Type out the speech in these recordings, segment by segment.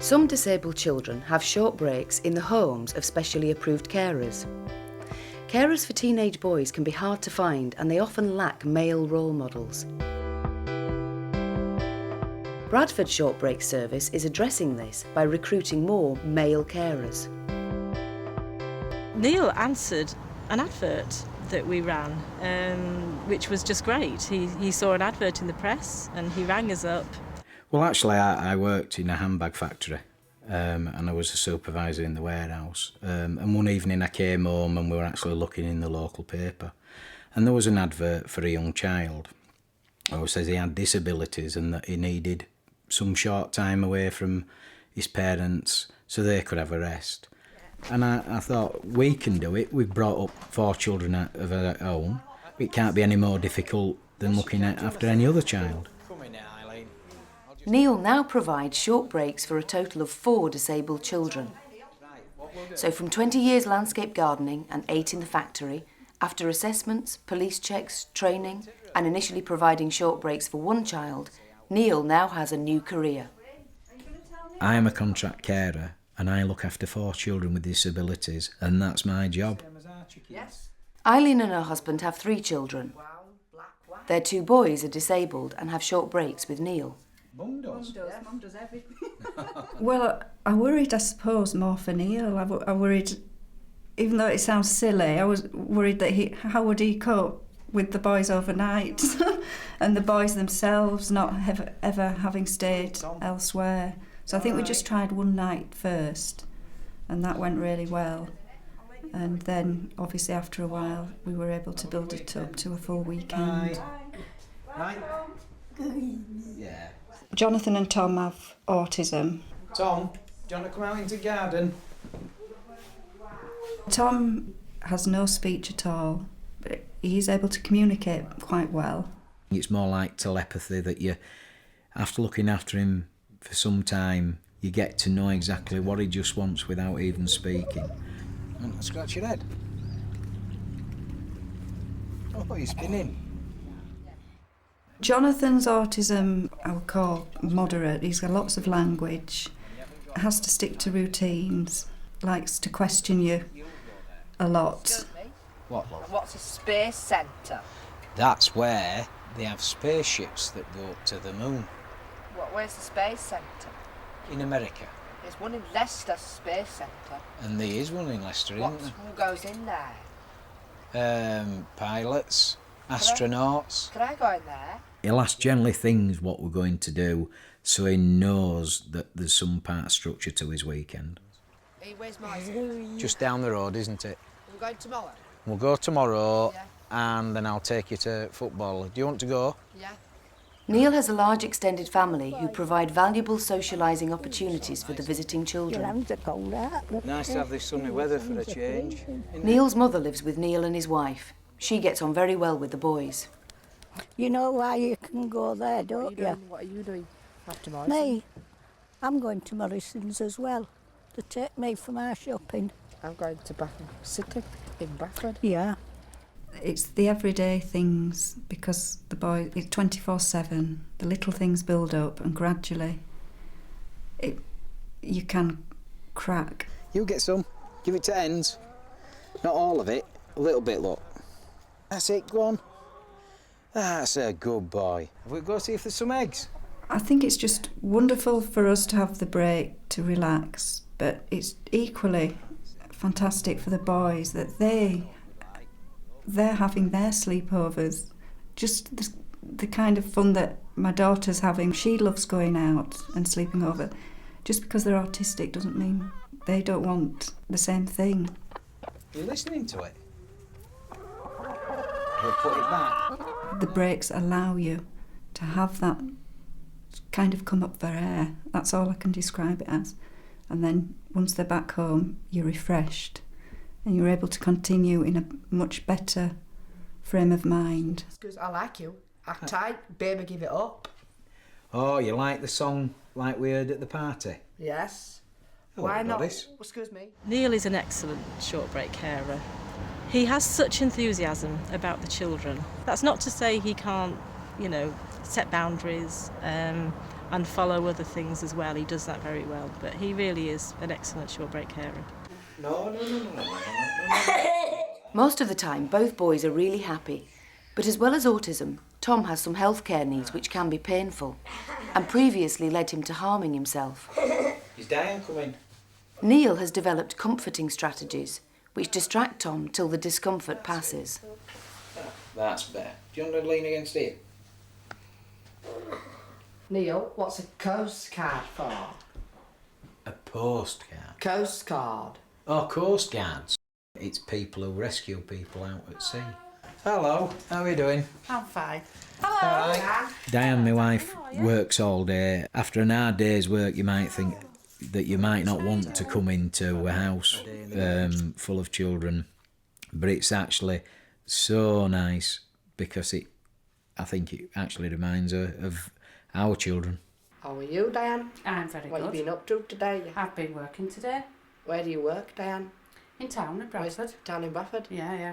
Some disabled children have short breaks in the homes of specially approved carers. Carers for teenage boys can be hard to find and they often lack male role models. Bradford Short Break Service is addressing this by recruiting more male carers. Neil answered an advert that we ran, which was just great. He saw an advert in the press and he rang us up. Well, actually, I worked in a handbag factory and I was a supervisor in the warehouse. And one evening I came home and we were actually looking in the local paper and there was an advert for a young child who says he had disabilities and that he needed some short time away from his parents so they could have a rest. And I thought, we can do it. We've brought up 4 children out of our own. It can't be any more difficult than looking after any other child. Neil now provides short breaks for a total of 4 disabled children. So from 20 years landscape gardening and 8 in the factory, after assessments, police checks, training and initially providing short breaks for 1 child, Neil now has a new career. I am a contract carer and I look after 4 children with disabilities and that's my job. Eileen and her husband have 3 children. Their 2 boys are disabled and have short breaks with Neil. Mum does everything. Well, I worried, I suppose, more for Neil. I worried, even though it sounds silly, I was worried that how would he cope with the boys overnight and the boys themselves not ever having stayed elsewhere. So I think we just tried one night first and that went really well. And then, obviously, after a while, we were able to build it up to a full weekend. Right. Yeah. Jonathan and Tom have autism. Tom, do you want to come out into the garden? Tom has no speech at all, but he's able to communicate quite well. It's more like telepathy that you, after looking after him for some time, you get to know exactly what he just wants without even speaking. And scratch your head. Oh, you're spinning. Jonathan's autism, I would call moderate. He's got lots of language, has to stick to routines, likes to question you a lot. What, love? What's a space centre? That's where they have spaceships that go up to the moon. Where's the space centre? In America. There's one in Leicester Space Centre. And there is one in Leicester, isn't there? Who goes in there? Pilots, astronauts. Can I go in there? He'll ask generally things what we're going to do so he knows that there's some part of structure to his weekend. Hey, where's mine? Just down the road, isn't it? We're going tomorrow? We'll go tomorrow, Yeah. and then I'll take you to football. Do you want to go? Yeah. Neil has a large extended family who provide valuable socialising opportunities for the visiting children. Nice to have this sunny weather for a change. Neil's mother lives with Neil and his wife. She gets on very well with the boys. You know why you can go there, don't you? What are you doing after Morrison? Me? I'm going to Morrison's as well to take me for my shopping. I'm going to Bradford City in Bradford. Yeah. It's the everyday things, because the boy, it's 24/7. The little things build up and gradually you can crack. You get some. Give it to ends. Not all of it. A little bit, look. That's it, go on. That's a good boy. We'll go see if there's some eggs. I think it's just wonderful for us to have the break to relax, but it's equally fantastic for the boys that they're having their sleepovers. Just the kind of fun that my daughter's having. She loves going out and sleeping over. Just because they're autistic doesn't mean they don't want the same thing. Are you listening to it? We'll put it back. The breaks allow you to have that kind of come up for air. That's all I can describe it as. And then once they're back home, you're refreshed and you're able to continue in a much better frame of mind. Because I like you. Act tight, baby, give it up. Oh, you like the song like we heard at the party? Yes. Hello, Why not? Gladys. Excuse me. Neil is an excellent short break carer. He has such enthusiasm about the children. That's not to say he can't, set boundaries, and follow other things as well. He does that very well, but he really is an excellent short break carer. No. Most of the time, both boys are really happy. But as well as autism, Tom has some healthcare needs which can be painful and previously led him to harming himself. Is Diane coming? Neil has developed comforting strategies which distract Tom till the discomfort passes. That's better. Do you want to lean against it? Neil, what's a coast card for? A postcard. Coast card. Oh, Coast Guards. It's people who rescue people out at sea. Hello, how are you doing? I'm fine. Hello. Diane, my wife, works all day. After an hard day's work, you might think that you might not want to come into a house full of children, but it's actually so nice because I think it actually reminds her of our children. How are you, Diane? I'm very What good. have you been up to today? I've been working today Where do you work, Diane? in town at Bradford. Down in Bradford. Yeah.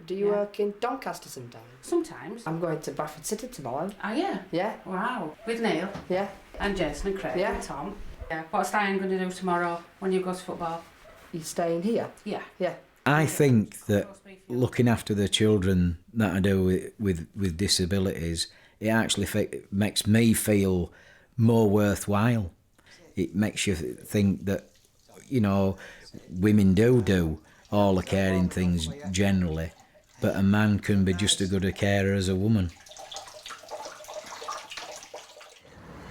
Do you Yeah. work in Doncaster sometimes? Sometimes. I'm going to Bradford City tomorrow. Oh yeah. Yeah, Wow. With Neil yeah. and Jason and Craig Yeah. and Tom. Yeah. What's Diane going to do tomorrow when you go to football? You staying here? Yeah. Yeah. I think that looking after the children that I do with disabilities, it actually makes me feel more worthwhile. It makes you think that, you know, women do all the caring things generally, but a man can be just as good a carer as a woman.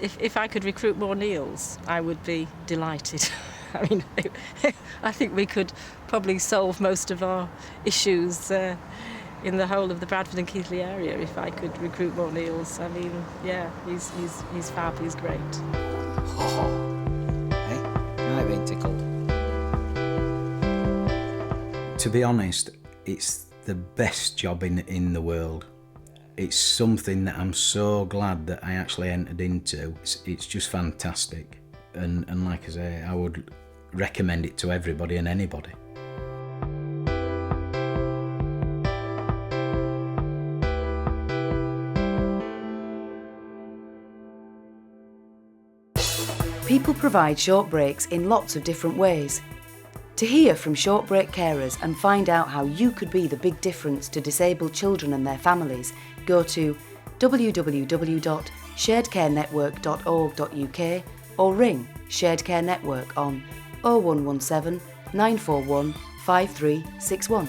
If I could recruit more Neils, I would be delighted. I mean, I think we could probably solve most of our issues in the whole of the Bradford and Keighley area if I could recruit more Neils. I mean, yeah, he's fab, he's great. Hey, I've been tickled. To be honest, it's the best job in the world. It's something that I'm so glad that I actually entered into. It's just fantastic. And like I say, I would recommend it to everybody and anybody. People provide short breaks in lots of different ways. To hear from short break carers and find out how you could be the big difference to disabled children and their families, go to www.sharedcarenetwork.org.uk or ring Shared Care Network on 0117 941 5361.